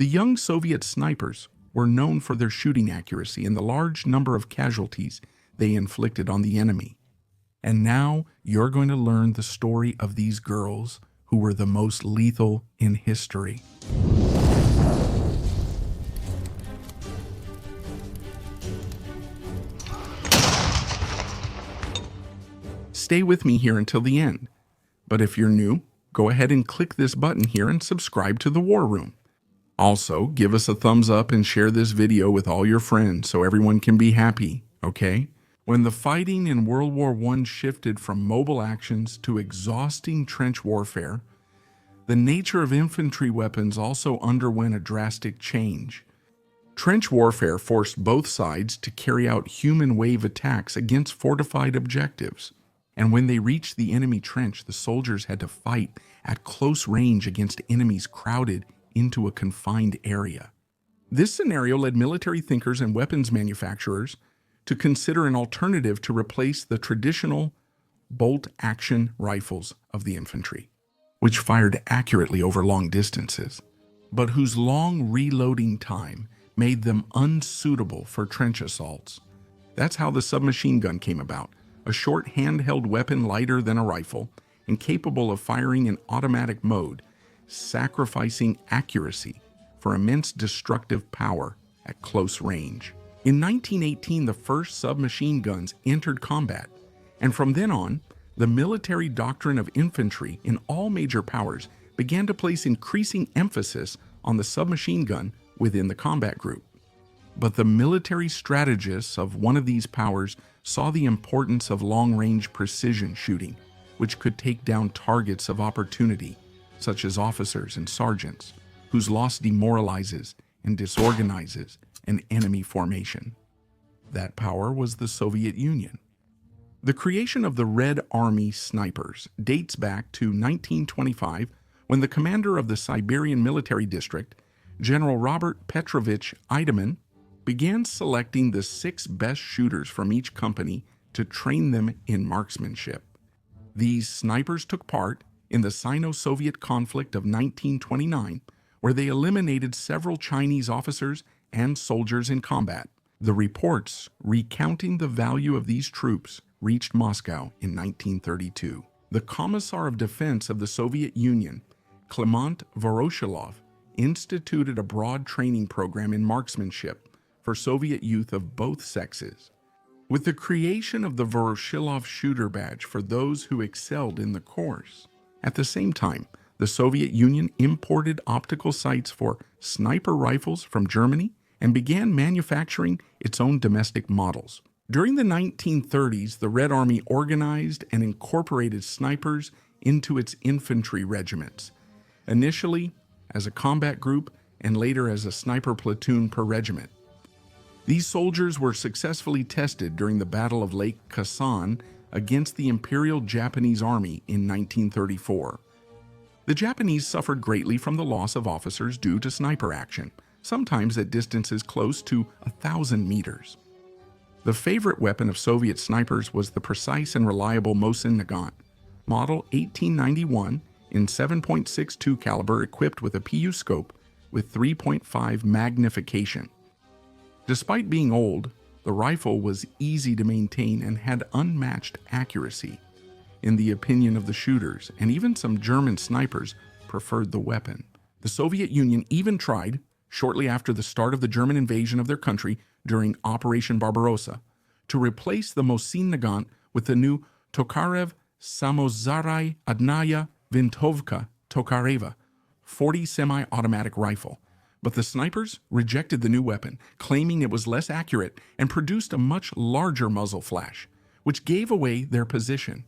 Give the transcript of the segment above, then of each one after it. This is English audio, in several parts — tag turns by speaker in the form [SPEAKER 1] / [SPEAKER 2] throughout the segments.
[SPEAKER 1] The young Soviet snipers were known for their shooting accuracy and the large number of casualties they inflicted on the enemy. And now you're going to learn the story of these girls who were the most lethal in history. Stay with me here until the end. But if you're new, go ahead and click this button here and subscribe to the War Room. Also, give us a thumbs up and share this video with all your friends so everyone can be happy, okay? When the fighting in World War I shifted from mobile actions to exhausting trench warfare, the nature of infantry weapons also underwent a drastic change. Trench warfare forced both sides to carry out human wave attacks against fortified objectives. And when they reached the enemy trench, the soldiers had to fight at close range against enemies crowded into a confined area. This scenario led military thinkers and weapons manufacturers to consider an alternative to replace the traditional bolt-action rifles of the infantry, which fired accurately over long distances, but whose long reloading time made them unsuitable for trench assaults. That's how the submachine gun came about, a short handheld weapon lighter than a rifle and capable of firing in automatic mode, sacrificing accuracy for immense destructive power at close range. In 1918, the first submachine guns entered combat, and from then on, the military doctrine of infantry in all major powers began to place increasing emphasis on the submachine gun within the combat group. But the military strategists of one of these powers saw the importance of long-range precision shooting, which could take down targets of opportunity, such as officers and sergeants, whose loss demoralizes and disorganizes an enemy formation. That power was the Soviet Union. The creation of the Red Army snipers dates back to 1925, when the commander of the Siberian Military District, General Robert Petrovich Eidemann, began selecting the 6 best shooters from each company to train them in marksmanship. These snipers took part in the Sino-Soviet conflict of 1929, where they eliminated several Chinese officers and soldiers in combat. The reports recounting the value of these troops reached Moscow in 1932. The Commissar of Defense of the Soviet Union, Clement Voroshilov, instituted a broad training program in marksmanship for Soviet youth of both sexes. With the creation of the Voroshilov Shooter Badge for those who excelled in the course. At the same time, the Soviet Union imported optical sights for sniper rifles from Germany and began manufacturing its own domestic models. During the 1930s, the Red Army organized and incorporated snipers into its infantry regiments, initially as a combat group and later as a sniper platoon per regiment. These soldiers were successfully tested during the Battle of Lake Khasan against the Imperial Japanese Army in 1934. The Japanese suffered greatly from the loss of officers due to sniper action, sometimes at distances close to 1,000 meters. The favorite weapon of Soviet snipers was the precise and reliable Mosin Nagant, model 1891 in 7.62 caliber, equipped with a PU scope with 3.5 magnification. Despite being old, the rifle was easy to maintain and had unmatched accuracy. In the opinion of the shooters, and even some German snipers preferred the weapon. The Soviet Union even tried, shortly after the start of the German invasion of their country during Operation Barbarossa, to replace the Mosin Nagant with the new Tokarev Samozarai Adnaya Vintovka Tokareva 40 semi-automatic rifle. But the snipers rejected the new weapon, claiming it was less accurate and produced a much larger muzzle flash, which gave away their position.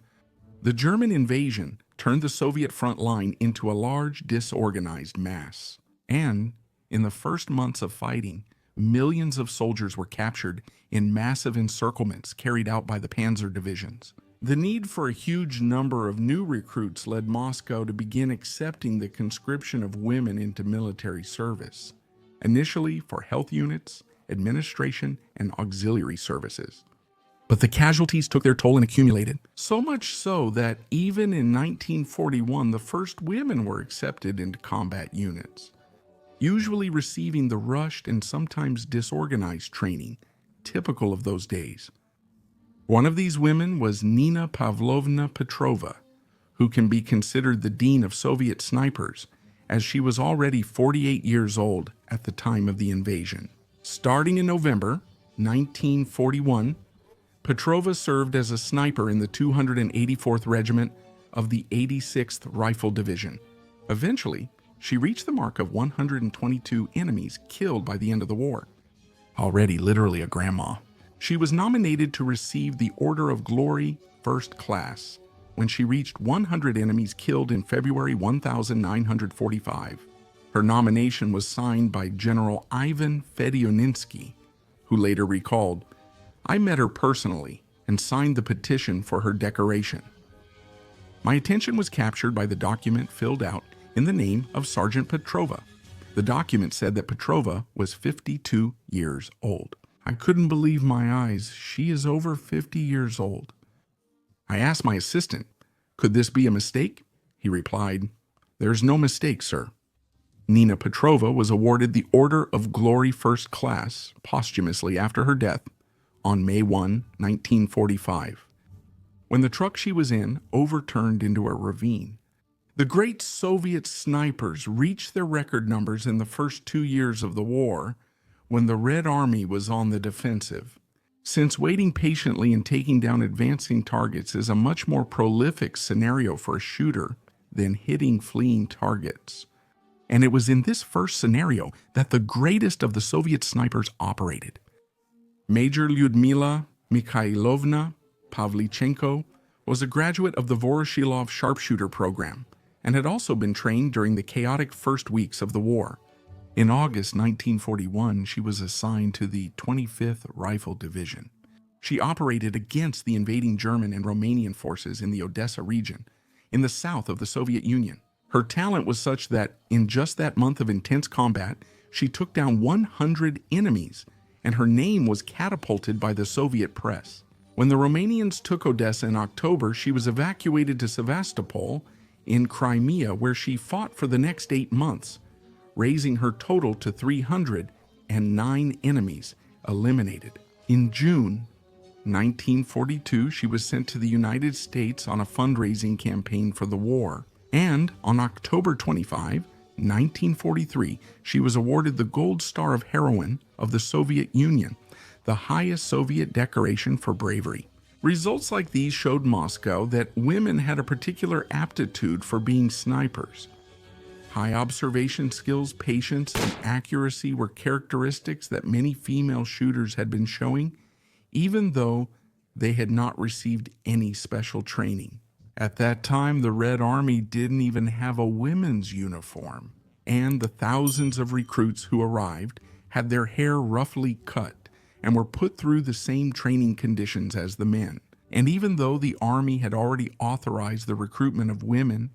[SPEAKER 1] The German invasion turned the Soviet front line into a large, disorganized mass. And, in the first months of fighting, millions of soldiers were captured in massive encirclements carried out by the panzer divisions. The need for a huge number of new recruits led Moscow to begin accepting the conscription of women into military service, initially for health units, administration, and auxiliary services. But the casualties took their toll and accumulated, so much so that even in 1941, the first women were accepted into combat units. usually receiving the rushed and sometimes disorganized training typical of those days. One of these women was Nina Pavlovna Petrova, who can be considered the dean of Soviet snipers, as she was already 48 years old at the time of the invasion. Starting in November 1941, Petrova served as a sniper in the 284th Regiment of the 86th Rifle Division. Eventually, she reached the mark of 122 enemies killed by the end of the war. Already literally a grandma. She was nominated to receive the Order of Glory First Class when she reached 100 enemies killed in February 1945. Her nomination was signed by General Ivan Fedyoninski, who later recalled, "I met her personally and signed the petition for her decoration. My attention was captured by the document filled out in the name of Sergeant Petrova. The document said that Petrova was 52 years old. I couldn't believe my eyes. She is over 50 years old. I asked my assistant, could this be a mistake? He replied, there's no mistake, sir. Nina Petrova was awarded the Order of Glory First Class posthumously after her death on May 1, 1945, when the truck she was in overturned into a ravine. The great Soviet snipers reached their record numbers in the first 2 years of the war, when the Red Army was on the defensive. Since waiting patiently and taking down advancing targets is a much more prolific scenario for a shooter than hitting fleeing targets. And it was in this first scenario that the greatest of the Soviet snipers operated. Major Lyudmila Mikhailovna Pavlichenko was a graduate of the Voroshilov sharpshooter program and had also been trained during the chaotic first weeks of the war. In August 1941, she was assigned to the 25th Rifle Division. She operated against the invading German and Romanian forces in the Odessa region, in the south of the Soviet Union. Her talent was such that in just that month of intense combat, she took down 100 enemies, and her name was catapulted by the Soviet press. When the Romanians took Odessa in October, she was evacuated to Sevastopol in Crimea, where she fought for the next 8 months, raising her total to 309 enemies eliminated. In June 1942, she was sent to the United States on a fundraising campaign for the war. And on October 25, 1943, she was awarded the Gold Star of Heroine of the Soviet Union, the highest Soviet decoration for bravery. Results like these showed Moscow that women had a particular aptitude for being snipers. High observation skills, patience, and accuracy were characteristics that many female shooters had been showing, even though they had not received any special training. At that time, the Red Army didn't even have a women's uniform, and the thousands of recruits who arrived had their hair roughly cut and were put through the same training conditions as the men. And even though the Army had already authorized the recruitment of women,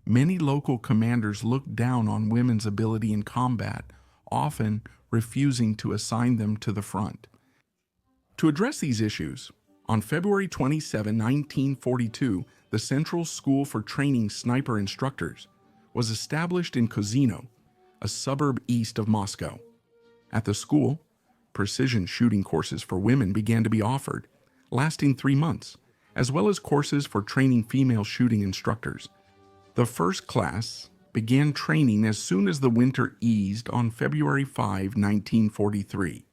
[SPEAKER 1] many local commanders looked down on women's ability in combat, often refusing to assign them to the front. To address these issues, on February 27, 1942, the Central School for Training Sniper Instructors was established in Kozino, a suburb east of Moscow. At the school, precision shooting courses for women began to be offered, lasting 3 months, as well as courses for training female shooting instructors. The first class began training as soon as the winter eased on February 5, 1943.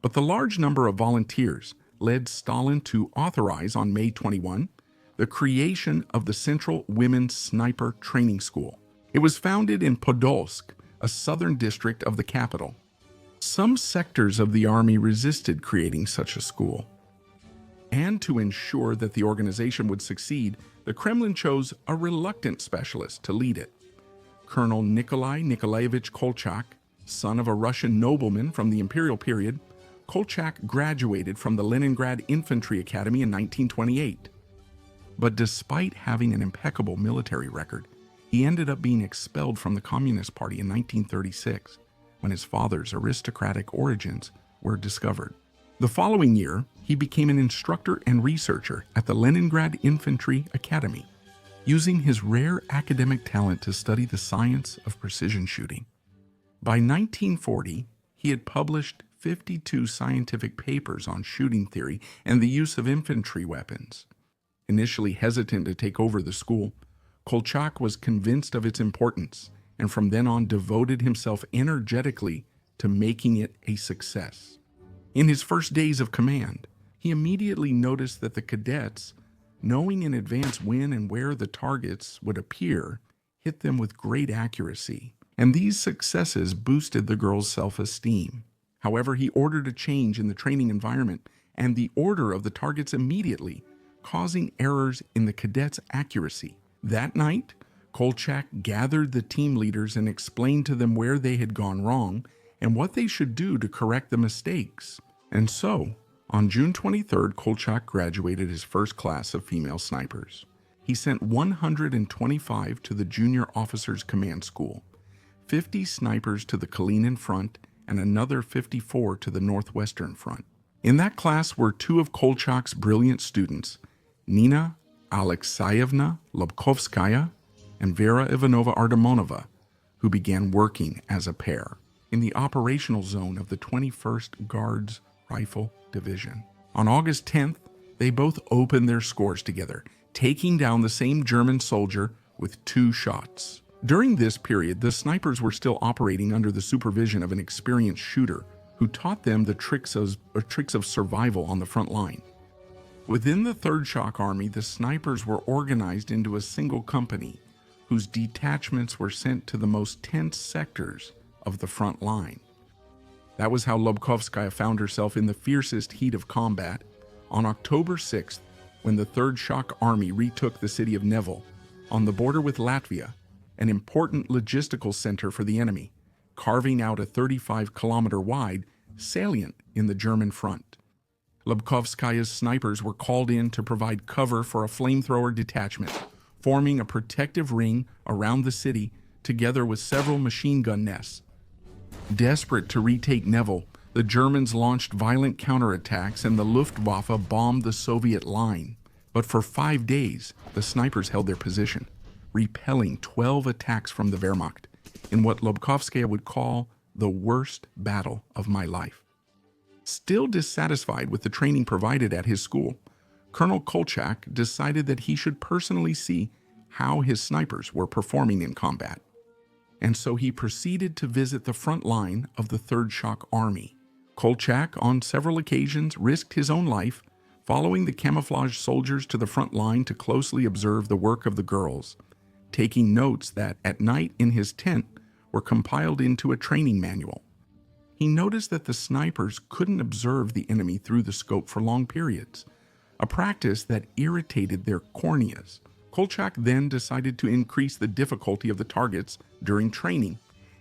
[SPEAKER 1] But the large number of volunteers led Stalin to authorize on May 21 the creation of the Central Women's Sniper Training School. It was founded in Podolsk, a southern district of the capital. Some sectors of the army resisted creating such a school. And to ensure that the organization would succeed, the Kremlin chose a reluctant specialist to lead it. Colonel Nikolai Nikolaevich Kolchak, son of a Russian nobleman from the imperial period, Kolchak graduated from the Leningrad Infantry Academy in 1928. But despite having an impeccable military record, he ended up being expelled from the Communist Party in 1936, when his father's aristocratic origins were discovered. The following year, he became an instructor and researcher at the Leningrad Infantry Academy, using his rare academic talent to study the science of precision shooting. By 1940, he had published 52 scientific papers on shooting theory and the use of infantry weapons. Initially hesitant to take over the school, Kolchak was convinced of its importance and from then on devoted himself energetically to making it a success. In his first days of command, he immediately noticed that the cadets, knowing in advance when and where the targets would appear, hit them with great accuracy, and these successes boosted the girls' self-esteem. However, he ordered a change in the training environment and the order of the targets immediately, causing errors in the cadets' accuracy. That night, Kolchak gathered the team leaders and explained to them where they had gone wrong and what they should do to correct the mistakes. And so, on June 23rd, Kolchak graduated his first class of female snipers. He sent 125 to the Junior Officers Command School, 50 snipers to the Kalinin Front, and another 54 to the Northwestern Front. In that class were two of Kolchak's brilliant students, Nina Alexeyevna Lobkovskaya and Vera Ivanova Artemonova, who began working as a pair in the operational zone of the 21st Guards Rifle Division. On August 10th, they both opened their scores together, taking down the same German soldier with 2 shots. During this period, the snipers were still operating under the supervision of an experienced shooter who taught them the tricks of survival on the front line. Within the 3rd Shock Army, the snipers were organized into a single company whose detachments were sent to the most tense sectors of the front line. That was how Lobkovskaya found herself in the fiercest heat of combat on October 6th, when the 3rd Shock Army retook the city of Nevel, on the border with Latvia, an important logistical center for the enemy, carving out a 35-kilometer-wide salient in the German front. Lobkovskaya's snipers were called in to provide cover for a flamethrower detachment, forming a protective ring around the city together with several machine gun nests. Desperate to retake Nevel, the Germans launched violent counterattacks and the Luftwaffe bombed the Soviet line. But for 5 days, the snipers held their position, repelling 12 attacks from the Wehrmacht in what Lobkovskaya would call the worst battle of my life. Still dissatisfied with the training provided at his school, Colonel Kolchak decided that he should personally see how his snipers were performing in combat. And so he proceeded to visit the front line of the 3rd Shock Army. Kolchak, on several occasions, risked his own life, following the camouflage soldiers to the front line to closely observe the work of the girls, taking notes that, at night in his tent, were compiled into a training manual. He noticed that the snipers couldn't observe the enemy through the scope for long periods, a practice that irritated their corneas. Kolchak then decided to increase the difficulty of the targets during training,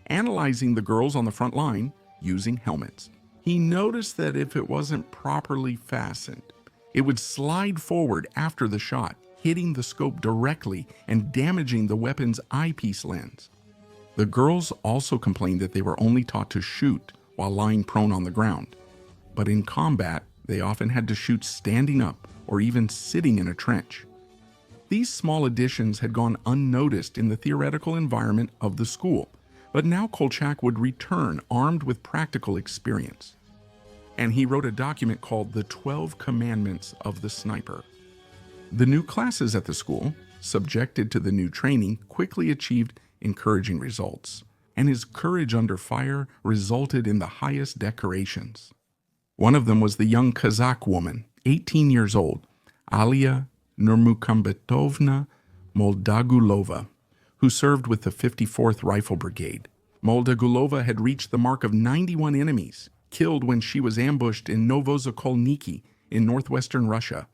[SPEAKER 1] analyzing the girls on the front line using helmets. He noticed that if it wasn't properly fastened, it would slide forward after the shot, hitting the scope directly and damaging the weapon's eyepiece lens. The girls also complained that they were only taught to shoot while lying prone on the ground, but in combat, they often had to shoot standing up or even sitting in a trench. These small additions had gone unnoticed in the theoretical environment of the school, but now Kolchak would return armed with practical experience. And he wrote a document called The 12 Commandments of the Sniper. The new classes at the school, subjected to the new training, quickly achieved encouraging results, and his courage under fire resulted in the highest decorations. One of them was the young Kazakh woman, 18 years old, Alia Nurmukambetovna Moldagulova, who served with the 54th Rifle Brigade. Moldagulova had reached the mark of 91 enemies, killed when she was ambushed in Novosokolniki in northwestern Russia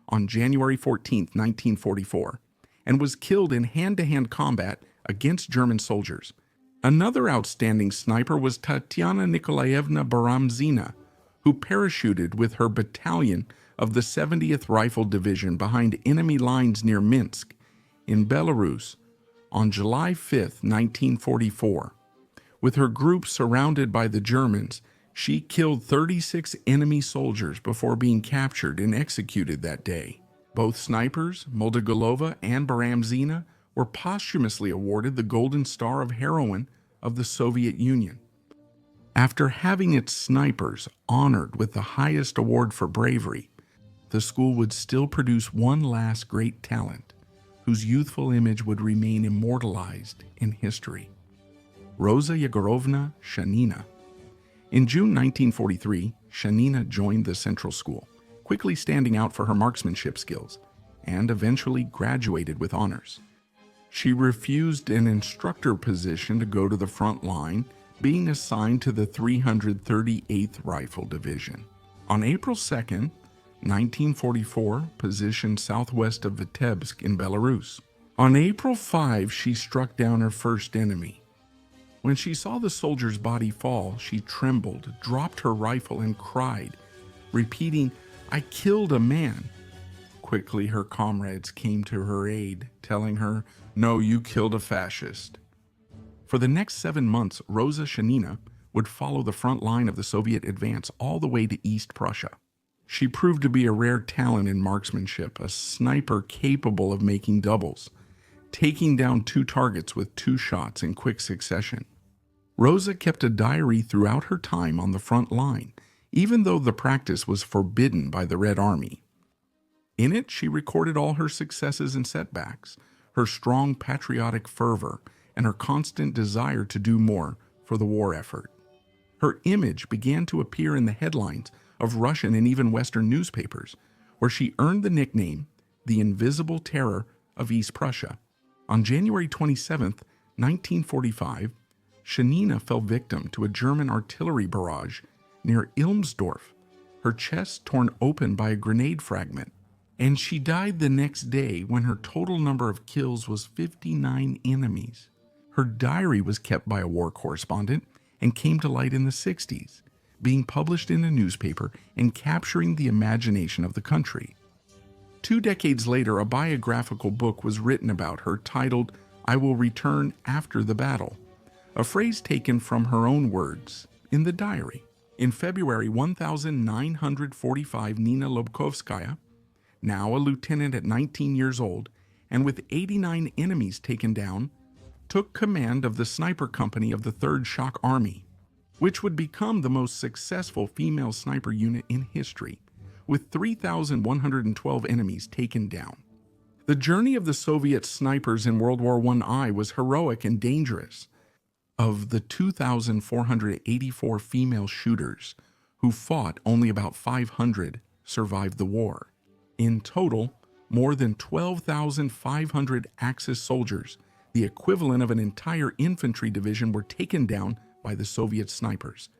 [SPEAKER 1] on January 14, 1944, and was killed in hand-to-hand combat against German soldiers. Another outstanding sniper was Tatiana Nikolaevna Baramzina, who parachuted with her battalion of the 70th Rifle Division behind enemy lines near Minsk in Belarus on July 5, 1944. With her group surrounded by the Germans, she killed 36 enemy soldiers before being captured and executed that day. Both snipers, Moldagulova and Baramzina, were posthumously awarded the Golden Star of Heroine of the Soviet Union. After having its snipers honored with the highest award for bravery, the school would still produce one last great talent, whose youthful image would remain immortalized in history. Rosa Yegorovna Shanina. In June 1943, Shanina joined the Central School, quickly standing out for her marksmanship skills, and eventually graduated with honors. She refused an instructor position to go to the front line, being assigned to the 338th Rifle Division. On April 2nd, 1944, positioned southwest of Vitebsk in Belarus. On April 5, she struck down her first enemy. When she saw the soldier's body fall, she trembled, dropped her rifle, and cried, repeating, "I killed a man." Quickly, her comrades came to her aid, telling her, "No, you killed a fascist." For the next 7 months, Rosa Shanina would follow the front line of the Soviet advance all the way to East Prussia. She proved to be a rare talent in marksmanship, a sniper capable of making doubles, taking down 2 targets with 2 shots in quick succession. Rosa kept a diary throughout her time on the front line, even though the practice was forbidden by the Red Army. In it, she recorded all her successes and setbacks, her strong patriotic fervor, and her constant desire to do more for the war effort. Her image began to appear in the headlines of Russian and even Western newspapers, where she earned the nickname the Invisible Terror of East Prussia. On January 27, 1945, Shanina fell victim to a German artillery barrage near Ilmsdorf, her chest torn open by a grenade fragment, and she died the next day when her total number of kills was 59 enemies. Her diary was kept by a war correspondent and came to light in the 60s, being published in a newspaper and capturing the imagination of the country. 2 decades later, a biographical book was written about her titled, "I Will Return After the Battle," a phrase taken from her own words in the diary. In February 1945, Nina Lobkovskaya, now a lieutenant at 19 years old, and with 89 enemies taken down, took command of the sniper company of the 3rd Shock Army, which would become the most successful female sniper unit in history, with 3,112 enemies taken down. The journey of the Soviet snipers in World War I was heroic and dangerous. Of the 2,484 female shooters who fought, only about 500 survived the war. In total, more than 12,500 Axis soldiers, the equivalent of an entire infantry division, were taken down by the Soviet snipers.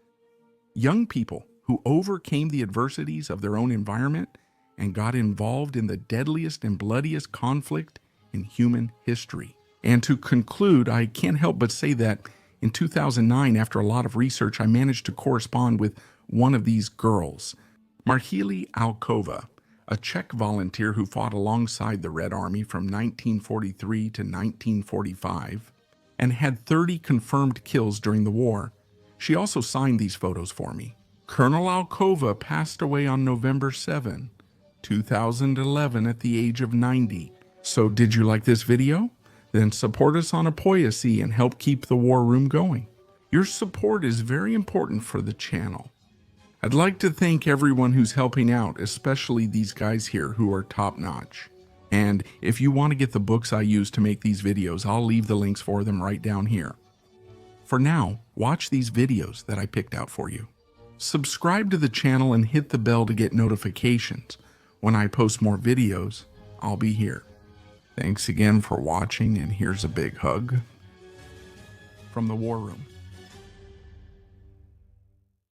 [SPEAKER 1] Young people who overcame the adversities of their own environment and got involved in the deadliest and bloodiest conflict in human history. And to conclude, I can't help but say that in 2009, after a lot of research, I managed to correspond with one of these girls, Marhili Alkova, a Czech volunteer who fought alongside the Red Army from 1943 to 1945 and had 30 confirmed kills during the war. She also signed these photos for me. Colonel Alkova passed away on November 7, 2011 at the age of 90. So did you like this video? Then support us on Apoyacy and help keep the war room going. Your support is very important for the channel. I'd like to thank everyone who's helping out, especially these guys here who are top-notch. And if you want to get the books I use to make these videos, I'll leave the links for them right down here. For now, watch these videos that I picked out for you. Subscribe to the channel and hit the bell to get notifications. When I post more videos, I'll be here. Thanks again for watching, and here's a big hug from the War Room.